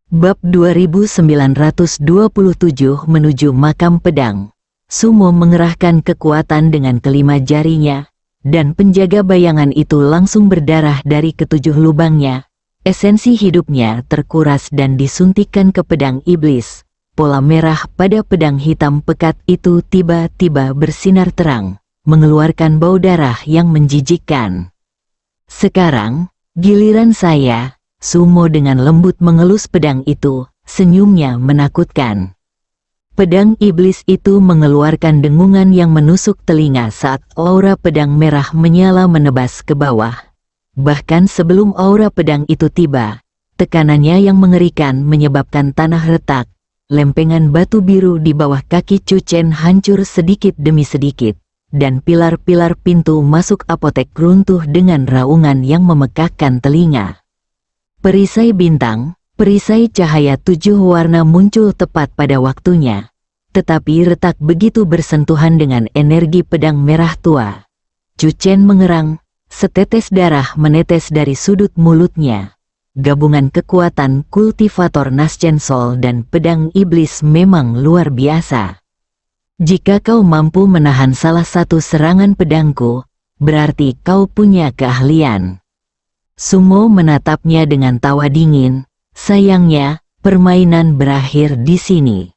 Bab 2927 menuju makam pedang. Sumo mengerahkan kekuatan dengan kelima jarinya, dan penjaga bayangan itu langsung berdarah dari ketujuh lubangnya. Esensi hidupnya terkuras dan disuntikkan ke pedang iblis. Pola merah pada pedang hitam pekat itu tiba-tiba bersinar terang, mengeluarkan bau darah yang menjijikkan. Sekarang, giliran saya. Sumo dengan lembut mengelus pedang itu, senyumnya menakutkan. Pedang iblis itu mengeluarkan dengungan yang menusuk telinga saat aura pedang merah menyala menebas ke bawah. Bahkan sebelum aura pedang itu tiba, tekanannya yang mengerikan menyebabkan tanah retak. Lempengan batu biru di bawah kaki Chu Chen hancur sedikit demi sedikit, dan pilar-pilar pintu masuk apotek runtuh dengan raungan yang memekakkan telinga. Perisai bintang, perisai cahaya 7 warna muncul tepat pada waktunya. Tetapi retak begitu bersentuhan dengan energi pedang merah tua. Chu Chen mengerang, setetes darah menetes dari sudut mulutnya. Gabungan kekuatan kultivator Naschen Soul dan pedang iblis memang luar biasa. Jika kau mampu menahan salah satu serangan pedangku, berarti kau punya keahlian. Sumo menatapnya dengan tawa dingin. Sayangnya, permainan berakhir di sini.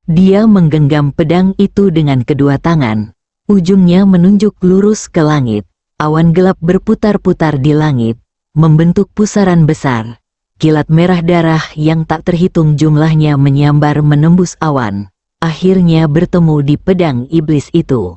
Dia menggenggam pedang itu dengan kedua tangan. Ujungnya menunjuk lurus ke langit. Awan gelap berputar-putar di langit, membentuk pusaran besar. Kilat merah darah yang tak terhitung jumlahnya menyambar menembus awan. Akhirnya bertemu di pedang iblis itu.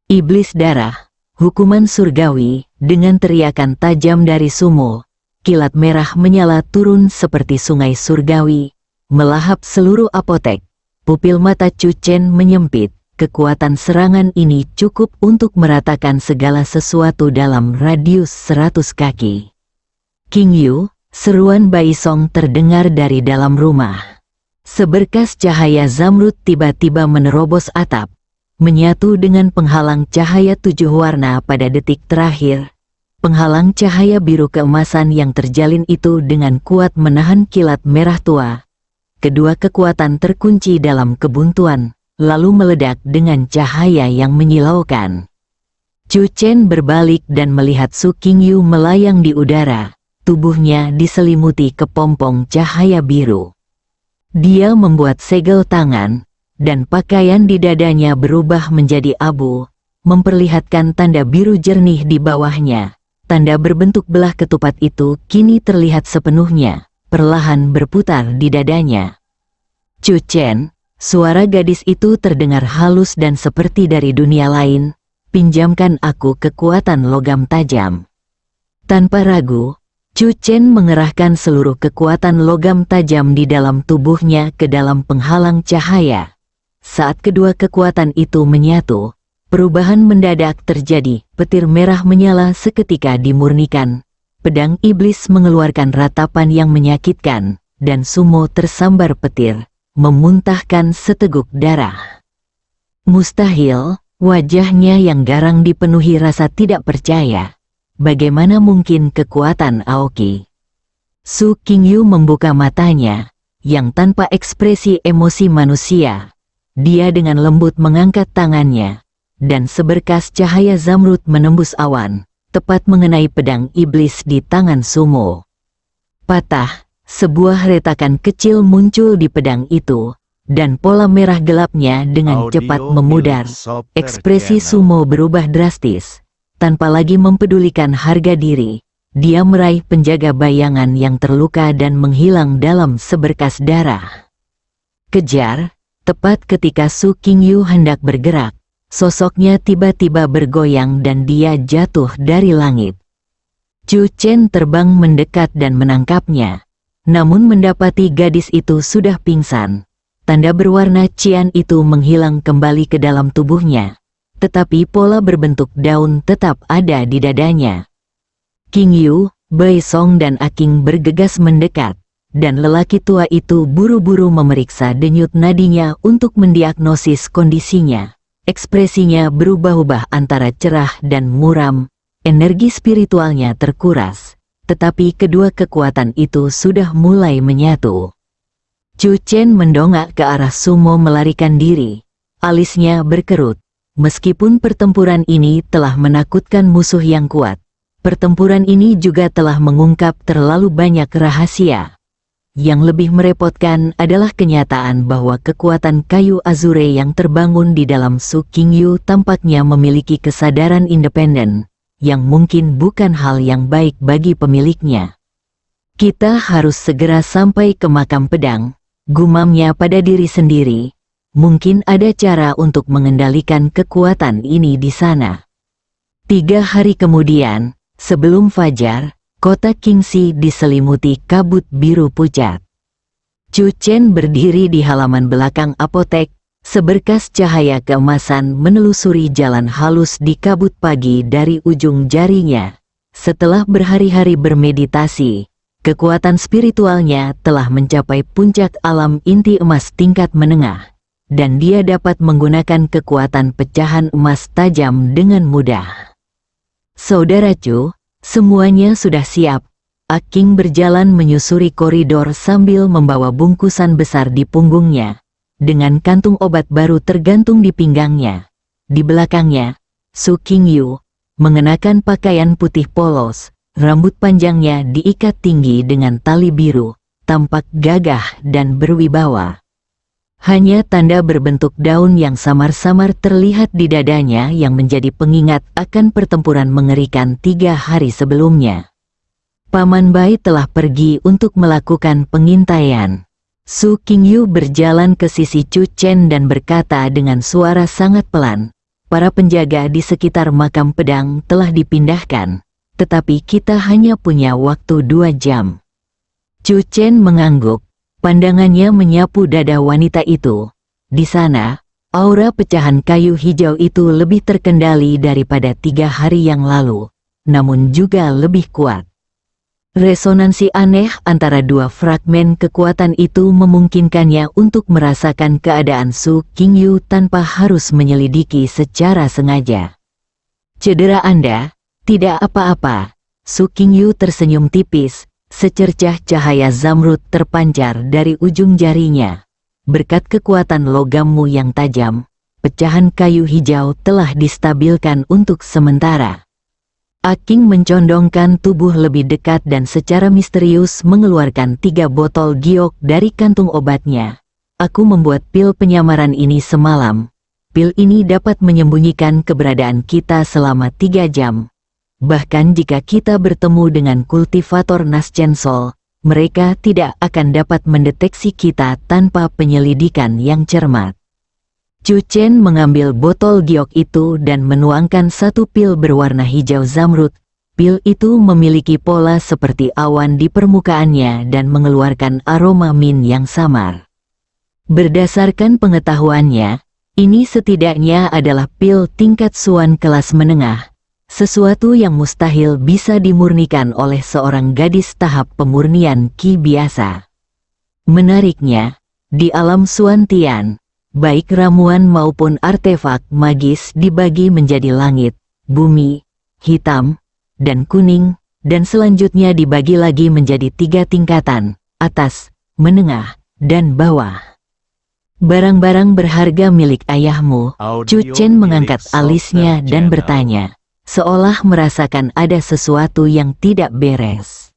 Iblis darah, hukuman surgawi. Dengan teriakan tajam dari Sumo, kilat merah menyala turun seperti sungai surgawi, melahap seluruh apotek. Pupil mata Chu Chen menyempit. Kekuatan serangan ini cukup untuk meratakan segala sesuatu dalam radius 100 kaki. King Yu, seruan Bai Song terdengar dari dalam rumah. Seberkas cahaya zamrud tiba-tiba menerobos atap, menyatu dengan penghalang cahaya 7 warna pada detik terakhir. Penghalang cahaya biru keemasan yang terjalin itu dengan kuat menahan kilat merah tua. Kedua kekuatan terkunci dalam kebuntuan, lalu meledak dengan cahaya yang menyilaukan. Chu Chen berbalik dan melihat Su Qingyu melayang di udara, tubuhnya diselimuti kepompong cahaya biru. Dia membuat segel tangan, dan pakaian di dadanya berubah menjadi abu, memperlihatkan tanda biru jernih di bawahnya. Tanda berbentuk belah ketupat itu kini terlihat sepenuhnya, perlahan berputar di dadanya. Chu Chen, suara gadis itu terdengar halus dan seperti dari dunia lain. Pinjamkan aku kekuatan logam tajam. Tanpa ragu, Chu Chen mengerahkan seluruh kekuatan logam tajam di dalam tubuhnya ke dalam penghalang cahaya. Saat kedua kekuatan itu menyatu, perubahan mendadak terjadi. Petir merah menyala seketika dimurnikan. Pedang iblis mengeluarkan ratapan yang menyakitkan, dan Sumo tersambar petir, memuntahkan seteguk darah. Mustahil, wajahnya yang garang dipenuhi rasa tidak percaya. Bagaimana mungkin kekuatan Aoki? Su Qingyu membuka matanya, yang tanpa ekspresi emosi manusia. Dia dengan lembut mengangkat tangannya, dan seberkas cahaya zamrud menembus awan, tepat mengenai pedang iblis di tangan Sumo. Patah, sebuah retakan kecil muncul di pedang itu, dan pola merah gelapnya dengan cepat memudar. Ekspresi Sumo berubah drastis. Tanpa lagi mempedulikan harga diri, dia meraih penjaga bayangan yang terluka dan menghilang dalam seberkas darah. Kejar. Tepat ketika Su Qingyu hendak bergerak, sosoknya tiba-tiba bergoyang dan dia jatuh dari langit. Chu Chen terbang mendekat dan menangkapnya, namun mendapati gadis itu sudah pingsan. Tanda berwarna cian itu menghilang kembali ke dalam tubuhnya, tetapi pola berbentuk daun tetap ada di dadanya. King Yu, Bai Song dan Aking bergegas mendekat. Dan lelaki tua itu buru-buru memeriksa denyut nadinya untuk mendiagnosis kondisinya. Ekspresinya berubah-ubah antara cerah dan muram, energi spiritualnya terkuras, tetapi kedua kekuatan itu sudah mulai menyatu. Chu Chen mendongak ke arah Sumo melarikan diri, alisnya berkerut. Meskipun pertempuran ini telah menakutkan musuh yang kuat, pertempuran ini juga telah mengungkap terlalu banyak rahasia. Yang lebih merepotkan adalah kenyataan bahwa kekuatan kayu azure yang terbangun di dalam Su Qingyu tampaknya memiliki kesadaran independen, yang mungkin bukan hal yang baik bagi pemiliknya. Kita harus segera sampai ke makam pedang, gumamnya pada diri sendiri. Mungkin ada cara untuk mengendalikan kekuatan ini di sana. 3 hari kemudian, sebelum fajar, kota Qingxi diselimuti kabut biru pucat. Chu Chen berdiri di halaman belakang apotek, seberkas cahaya keemasan menelusuri jalan halus di kabut pagi dari ujung jarinya. Setelah berhari-hari bermeditasi, kekuatan spiritualnya telah mencapai puncak alam inti emas tingkat menengah, dan dia dapat menggunakan kekuatan pecahan emas tajam dengan mudah. Saudara Chu, semuanya sudah siap. Aking berjalan menyusuri koridor sambil membawa bungkusan besar di punggungnya, dengan kantung obat baru tergantung di pinggangnya. Di belakangnya, Su Qingyu, mengenakan pakaian putih polos, rambut panjangnya diikat tinggi dengan tali biru, tampak gagah dan berwibawa. Hanya tanda berbentuk daun yang samar-samar terlihat di dadanya yang menjadi pengingat akan pertempuran mengerikan 3 hari sebelumnya. Paman Bai telah pergi untuk melakukan pengintaian. Su Qingyu berjalan ke sisi Chu Chen dan berkata dengan suara sangat pelan, "Para penjaga di sekitar makam pedang telah dipindahkan, tetapi kita hanya punya waktu 2 jam." Chu Chen mengangguk, pandangannya menyapu dada wanita itu. Di sana, aura pecahan kayu hijau itu lebih terkendali daripada 3 hari yang lalu, namun juga lebih kuat. Resonansi aneh antara 2 fragmen kekuatan itu memungkinkannya untuk merasakan keadaan Su Qingyu tanpa harus menyelidiki secara sengaja. "Cedera Anda? Tidak apa-apa." Su Qingyu tersenyum tipis, secercah cahaya zamrud terpancar dari ujung jarinya. "Berkat kekuatan logammu yang tajam, pecahan kayu hijau telah distabilkan untuk sementara." Aking mencondongkan tubuh lebih dekat dan secara misterius mengeluarkan 3 botol giok dari kantung obatnya. "Aku membuat pil penyamaran ini semalam. Pil ini dapat menyembunyikan keberadaan kita selama 3 jam. Bahkan jika kita bertemu dengan kultivator Naschensol, mereka tidak akan dapat mendeteksi kita tanpa penyelidikan yang cermat." Chu Chen mengambil botol giok itu dan menuangkan 1 pil berwarna hijau zamrud. Pil itu memiliki pola seperti awan di permukaannya dan mengeluarkan aroma mint yang samar. Berdasarkan pengetahuannya, ini setidaknya adalah pil tingkat Suan kelas menengah, sesuatu yang mustahil bisa dimurnikan oleh seorang gadis tahap pemurnian Qi biasa. Menariknya, di alam Suan Tian, baik ramuan maupun artefak magis dibagi menjadi langit, bumi, hitam, dan kuning, dan selanjutnya dibagi lagi menjadi 3 tingkatan, atas, menengah, dan bawah. "Barang-barang berharga milik ayahmu." Chu Chen mengangkat alisnya dan bertanya, seolah merasakan ada sesuatu yang tidak beres.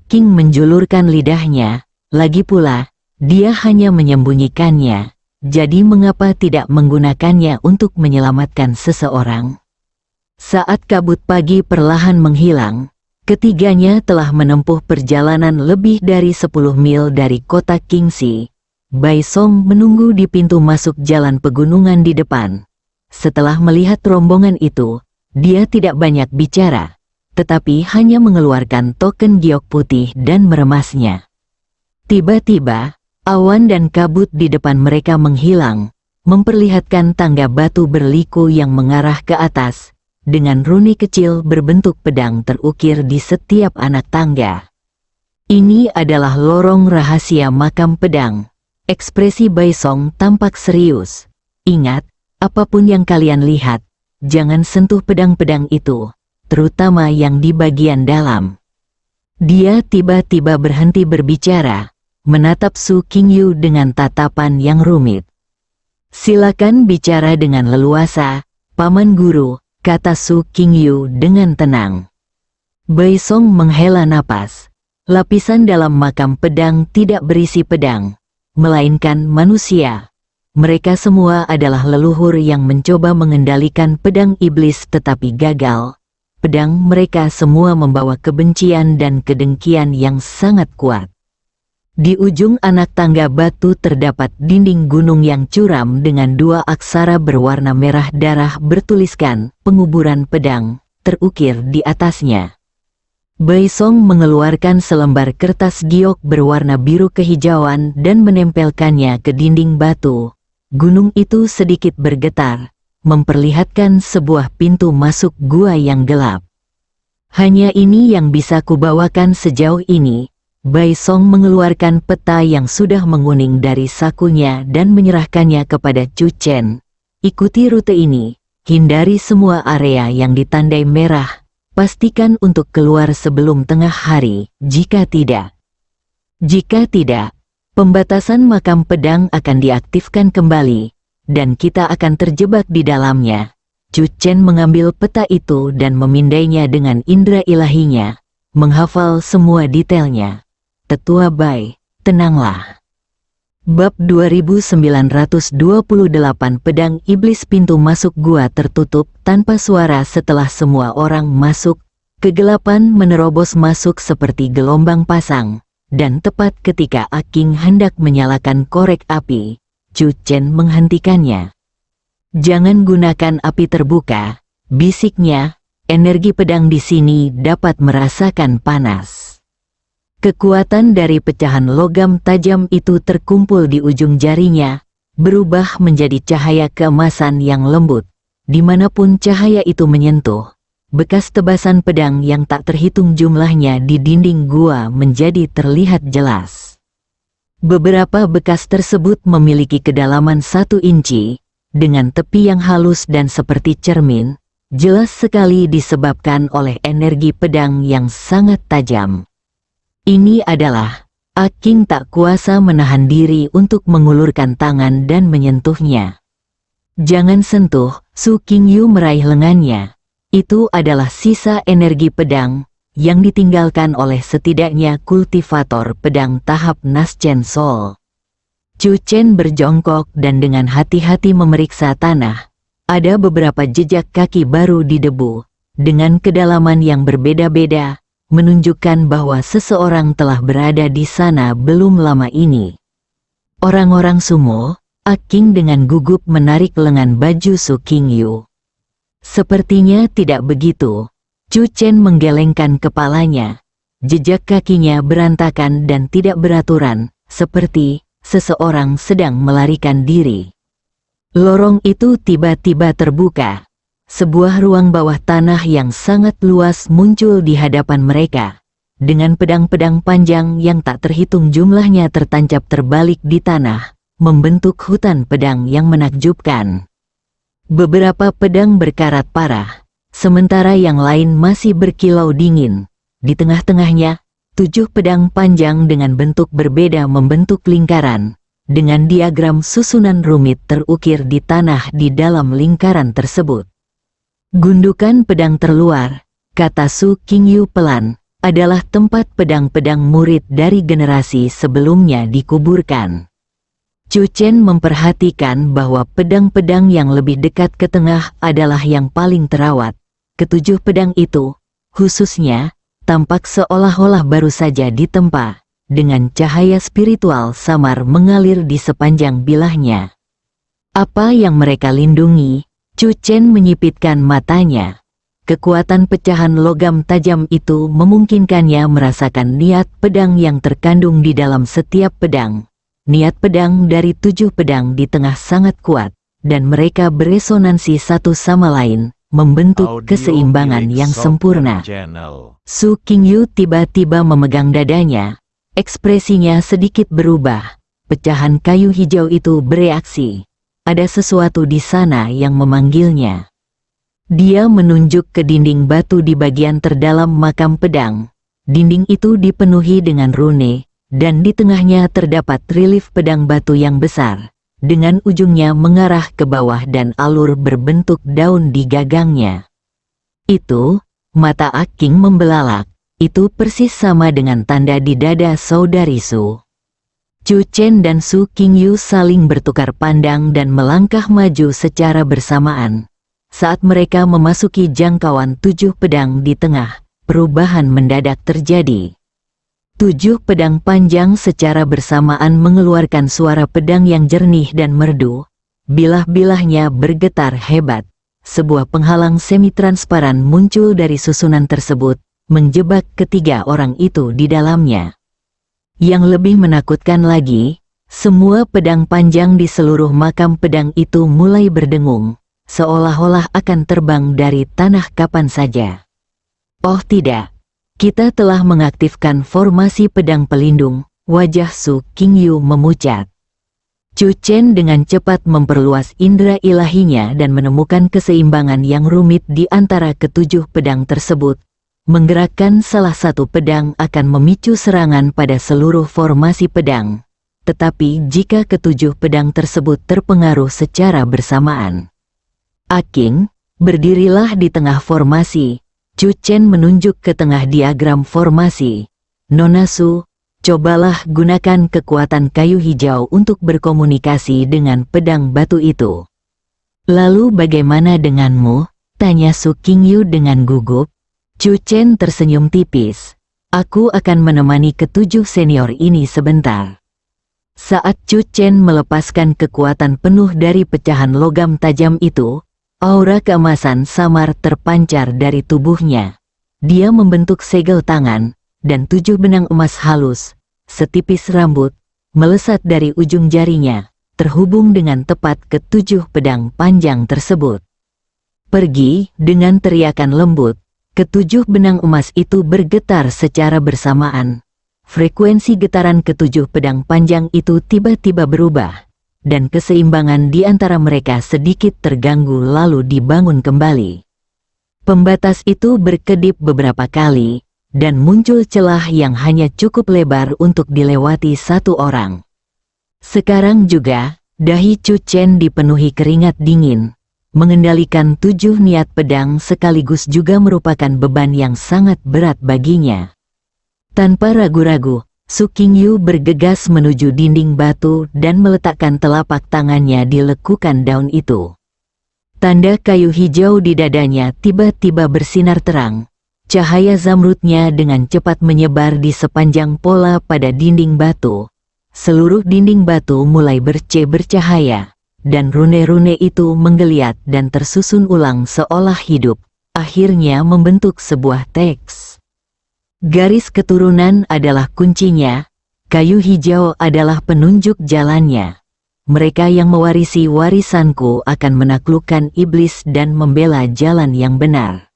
King menjulurkan lidahnya, lagi pula, dia hanya menyembunyikannya. Jadi mengapa tidak menggunakannya untuk menyelamatkan seseorang? Saat kabut pagi perlahan menghilang, ketiganya telah menempuh perjalanan lebih dari 10 mil dari kota Qingxi. Bai Song menunggu di pintu masuk jalan pegunungan di depan. Setelah melihat rombongan itu, dia tidak banyak bicara, tetapi hanya mengeluarkan token giok putih dan meremasnya. Tiba-tiba, awan dan kabut di depan mereka menghilang, memperlihatkan tangga batu berliku yang mengarah ke atas, dengan runi kecil berbentuk pedang terukir di setiap anak tangga. "Ini adalah lorong rahasia makam pedang." Ekspresi Bai Song tampak serius. "Ingat, apapun yang kalian lihat, jangan sentuh pedang-pedang itu, terutama yang di bagian dalam. Dia tiba-tiba berhenti berbicara, menatap Su Qingyu dengan tatapan yang rumit. Silakan bicara dengan leluasa, Paman Guru, kata Su Qingyu dengan tenang. Bai Song menghela napas. Lapisan dalam makam pedang tidak berisi pedang, melainkan manusia. Mereka semua adalah leluhur yang mencoba mengendalikan pedang iblis tetapi gagal. Pedang mereka semua membawa kebencian dan kedengkian yang sangat kuat. Di ujung anak tangga batu terdapat dinding gunung yang curam dengan dua aksara berwarna merah darah bertuliskan penguburan pedang, terukir di atasnya. Bai Song mengeluarkan selembar kertas giok berwarna biru kehijauan dan menempelkannya ke dinding batu. Gunung itu sedikit bergetar, memperlihatkan sebuah pintu masuk gua yang gelap. Hanya ini yang bisa kubawakan sejauh ini. Bai Song mengeluarkan peta yang sudah menguning dari sakunya dan menyerahkannya kepada Chu Chen. Ikuti rute ini, hindari semua area yang ditandai merah. Pastikan untuk keluar sebelum tengah hari, jika tidak, pembatasan makam pedang akan diaktifkan kembali, dan kita akan terjebak di dalamnya. Chu Chen mengambil peta itu dan memindainya dengan indera ilahinya, menghafal semua detailnya. Tetua Bai, tenanglah. Bab 2928 Pedang Iblis. Pintu masuk gua tertutup tanpa suara setelah semua orang masuk. Kegelapan menerobos masuk seperti gelombang pasang, dan tepat ketika Aking hendak menyalakan korek api, Chu Chen menghentikannya. Jangan gunakan api terbuka, bisiknya, energi pedang di sini dapat merasakan panas. Kekuatan dari pecahan logam tajam itu terkumpul di ujung jarinya, berubah menjadi cahaya keemasan yang lembut. Dimanapun cahaya itu menyentuh, bekas tebasan pedang yang tak terhitung jumlahnya di dinding gua menjadi terlihat jelas. Beberapa bekas tersebut memiliki kedalaman 1 inci, dengan tepi yang halus dan seperti cermin, jelas sekali disebabkan oleh energi pedang yang sangat tajam. Ini adalah, Aking tak kuasa menahan diri untuk mengulurkan tangan dan menyentuhnya. Jangan sentuh, Su Qingyu meraih lengannya. Itu adalah sisa energi pedang, yang ditinggalkan oleh setidaknya kultivator pedang tahap Naschen Soul. Chu Chen berjongkok dan dengan hati-hati memeriksa tanah. Ada beberapa jejak kaki baru di debu, dengan kedalaman yang berbeda-beda, menunjukkan bahwa seseorang telah berada di sana belum lama ini. Orang-orang sumo, Aking dengan gugup menarik lengan baju Su Qingyu. Sepertinya tidak begitu. Chu Chen menggelengkan kepalanya. Jejak kakinya berantakan dan tidak beraturan, seperti seseorang sedang melarikan diri. Lorong itu tiba-tiba terbuka. Sebuah ruang bawah tanah yang sangat luas muncul di hadapan mereka, dengan pedang-pedang panjang yang tak terhitung jumlahnya tertancap terbalik di tanah, membentuk hutan pedang yang menakjubkan. Beberapa pedang berkarat parah, sementara yang lain masih berkilau dingin. Di tengah-tengahnya, 7 pedang panjang dengan bentuk berbeda membentuk lingkaran, dengan diagram susunan rumit terukir di tanah di dalam lingkaran tersebut. Gundukan pedang terluar, kata Su Qingyu pelan, adalah tempat pedang-pedang murid dari generasi sebelumnya dikuburkan. Chu Chen memperhatikan bahwa pedang-pedang yang lebih dekat ke tengah adalah yang paling terawat. Ketujuh pedang itu, khususnya, tampak seolah-olah baru saja ditempa, dengan cahaya spiritual samar mengalir di sepanjang bilahnya. Apa yang mereka lindungi? Chu Chen menyipitkan matanya. Kekuatan pecahan logam tajam itu memungkinkannya merasakan niat pedang yang terkandung di dalam setiap pedang. Niat pedang dari 7 pedang di tengah sangat kuat, dan mereka beresonansi satu sama lain, membentuk keseimbangan yang sempurna. Su Qingyu tiba-tiba memegang dadanya. Ekspresinya sedikit berubah. Pecahan kayu hijau itu bereaksi. ada sesuatu di sana yang memanggilnya. Dia menunjuk ke dinding batu di bagian terdalam makam pedang. Dinding itu dipenuhi dengan rune, dan di tengahnya terdapat relief pedang batu yang besar, dengan ujungnya mengarah ke bawah dan alur berbentuk daun di gagangnya. Itu, mata Aking membelalak, itu persis sama dengan tanda di dada saudari Su. Chu Chen dan Su Qingyu saling bertukar pandang dan melangkah maju secara bersamaan. Saat mereka memasuki jangkauan 7 pedang di tengah, perubahan mendadak terjadi. 7 pedang panjang secara bersamaan mengeluarkan suara pedang yang jernih dan merdu. Bilah-bilahnya bergetar hebat. Sebuah penghalang semi-transparan muncul dari susunan tersebut, menjebak ketiga orang itu di dalamnya. Yang lebih menakutkan lagi, semua pedang panjang di seluruh makam pedang itu mulai berdengung, seolah-olah akan terbang dari tanah kapan saja. Oh tidak, kita telah mengaktifkan formasi pedang pelindung, wajah Su Qingyu memucat. Chu Chen dengan cepat memperluas indera ilahinya dan menemukan keseimbangan yang rumit di antara ketujuh pedang tersebut. Menggerakkan salah satu pedang akan memicu serangan pada seluruh formasi pedang. Tetapi jika ketujuh pedang tersebut terpengaruh secara bersamaan. Aking, berdirilah di tengah formasi. Chu Chen menunjuk ke tengah diagram formasi. Nona Su, cobalah gunakan kekuatan kayu hijau untuk berkomunikasi dengan pedang batu itu. Lalu bagaimana denganmu? Tanya Su Qingyu dengan gugup. Chu Chen tersenyum tipis. Aku akan menemani ketujuh senior ini sebentar. Saat Chu Chen melepaskan kekuatan penuh dari pecahan logam tajam itu, aura keemasan samar terpancar dari tubuhnya. Dia membentuk segel tangan, dan 7 benang emas halus, setipis rambut, melesat dari ujung jarinya, terhubung dengan tepat ke 7 pedang panjang tersebut. Pergi, dengan teriakan lembut. Ketujuh benang emas itu bergetar secara bersamaan. Frekuensi getaran ketujuh pedang panjang itu tiba-tiba berubah, dan keseimbangan di antara mereka sedikit terganggu lalu dibangun kembali. Pembatas itu berkedip beberapa kali, dan muncul celah yang hanya cukup lebar untuk dilewati satu orang. Sekarang juga, dahi Chu Chen dipenuhi keringat dingin. Mengendalikan 7 niat pedang sekaligus juga merupakan beban yang sangat berat baginya. Tanpa ragu-ragu, Su Qingyu bergegas menuju dinding batu dan meletakkan telapak tangannya di lekukan daun itu. Tanda kayu hijau di dadanya tiba-tiba bersinar terang. Cahaya zamrudnya dengan cepat menyebar di sepanjang pola pada dinding batu. Seluruh dinding batu mulai bercahaya. Dan rune-rune itu menggeliat dan tersusun ulang seolah hidup, akhirnya membentuk sebuah teks. Garis keturunan adalah kuncinya, kayu hijau adalah penunjuk jalannya. Mereka yang mewarisi warisanku akan menaklukkan iblis dan membela jalan yang benar.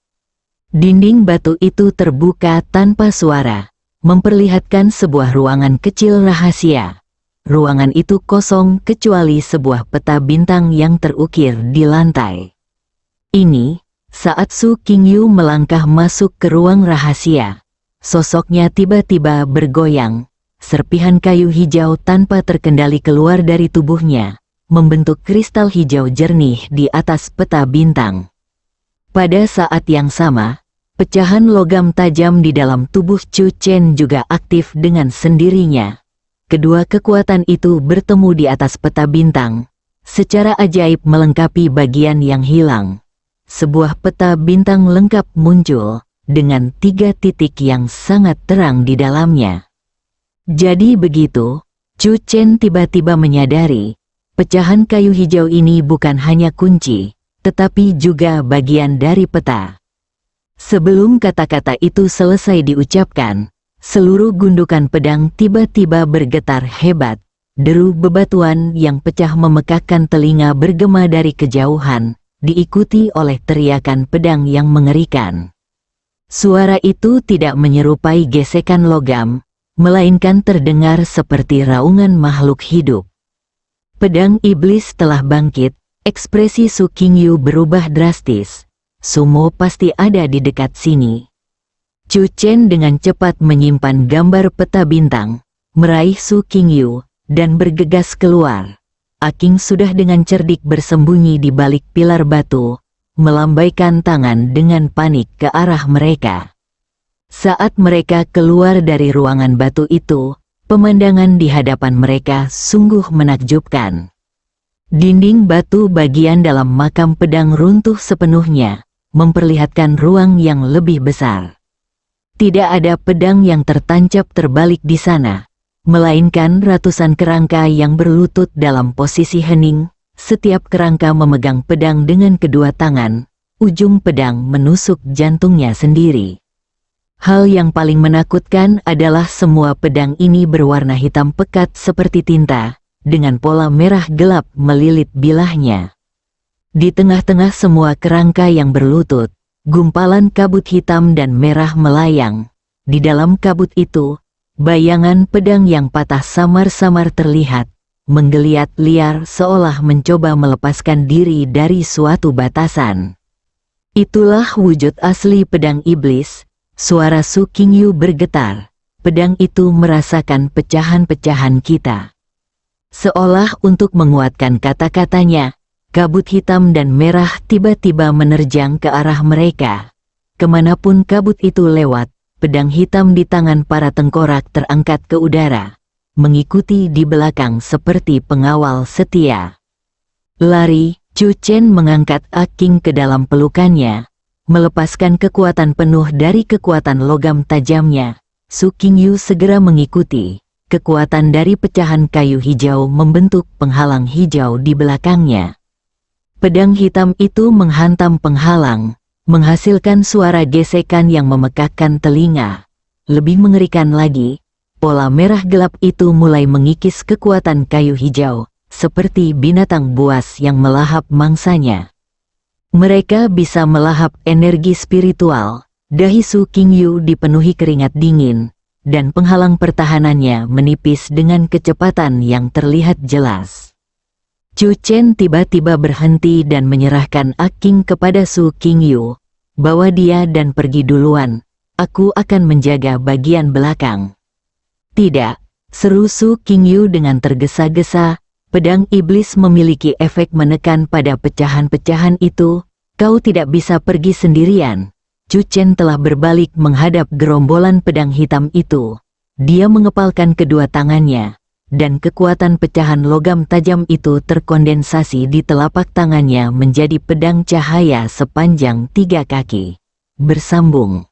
Dinding batu itu terbuka tanpa suara, memperlihatkan sebuah ruangan kecil rahasia. Ruangan itu kosong kecuali sebuah peta bintang yang terukir di lantai. Ini, saat Su Qingyu melangkah masuk ke ruang rahasia, sosoknya tiba-tiba bergoyang, serpihan kayu hijau tanpa terkendali keluar dari tubuhnya, membentuk kristal hijau jernih di atas peta bintang. Pada saat yang sama, pecahan logam tajam di dalam tubuh Chu Chen juga aktif dengan sendirinya. Kedua kekuatan itu bertemu di atas peta bintang, secara ajaib melengkapi bagian yang hilang. Sebuah peta bintang lengkap muncul, dengan 3 titik yang sangat terang di dalamnya. Jadi begitu, Chu Chen tiba-tiba menyadari, pecahan kayu hijau ini bukan hanya kunci, tetapi juga bagian dari peta. Sebelum kata-kata itu selesai diucapkan, seluruh gundukan pedang tiba-tiba bergetar hebat. Deru bebatuan yang pecah memekakkan telinga bergema dari kejauhan, diikuti oleh teriakan pedang yang mengerikan. Suara itu tidak menyerupai gesekan logam, melainkan terdengar seperti raungan makhluk hidup. Pedang iblis telah bangkit, ekspresi Su Qingyu berubah drastis. Sumo pasti ada di dekat sini. Chu Chen dengan cepat menyimpan gambar peta bintang, meraih Su Qingyu, dan bergegas keluar. Aking sudah dengan cerdik bersembunyi di balik pilar batu, melambaikan tangan dengan panik ke arah mereka. Saat mereka keluar dari ruangan batu itu, pemandangan di hadapan mereka sungguh menakjubkan. Dinding batu bagian dalam makam pedang runtuh sepenuhnya, memperlihatkan ruang yang lebih besar. Tidak ada pedang yang tertancap terbalik di sana, melainkan ratusan kerangka yang berlutut dalam posisi hening. Setiap kerangka memegang pedang dengan kedua tangan, ujung pedang menusuk jantungnya sendiri. Hal yang paling menakutkan adalah semua pedang ini berwarna hitam pekat seperti tinta, dengan pola merah gelap melilit bilahnya. Di tengah-tengah semua kerangka yang berlutut, gumpalan kabut hitam dan merah melayang. Di dalam kabut itu, bayangan pedang yang patah samar-samar terlihat, menggeliat liar seolah mencoba melepaskan diri dari suatu batasan. Itulah wujud asli pedang iblis. Suara Su Qingyu bergetar. Pedang itu merasakan pecahan-pecahan kita. Seolah untuk menguatkan kata-katanya, kabut hitam dan merah tiba-tiba menerjang ke arah mereka. Kemanapun kabut itu lewat, pedang hitam di tangan para tengkorak terangkat ke udara, mengikuti di belakang seperti pengawal setia. Lari, Chu Chen mengangkat Aking ke dalam pelukannya, melepaskan kekuatan penuh dari kekuatan logam tajamnya. Su Qingyu segera mengikuti. Kekuatan dari pecahan kayu hijau membentuk penghalang hijau di belakangnya. Pedang hitam itu menghantam penghalang, menghasilkan suara gesekan yang memekakkan telinga. Lebih mengerikan lagi, pola merah gelap itu mulai mengikis kekuatan kayu hijau, seperti binatang buas yang melahap mangsanya. Mereka bisa melahap energi spiritual. Dahi Su Qingyu dipenuhi keringat dingin, dan penghalang pertahanannya menipis dengan kecepatan yang terlihat jelas. Chu Chen tiba-tiba berhenti dan menyerahkan Aking kepada Su Qingyu. Bawa dia dan pergi duluan, aku akan menjaga bagian belakang. Tidak, seru Su Qingyu dengan tergesa-gesa. Pedang iblis memiliki efek menekan pada pecahan-pecahan itu. Kau tidak bisa pergi sendirian. Chu Chen telah berbalik menghadap gerombolan pedang hitam itu. Dia mengepalkan kedua tangannya, dan kekuatan pecahan logam tajam itu terkondensasi di telapak tangannya menjadi pedang cahaya sepanjang 3 kaki. Bersambung.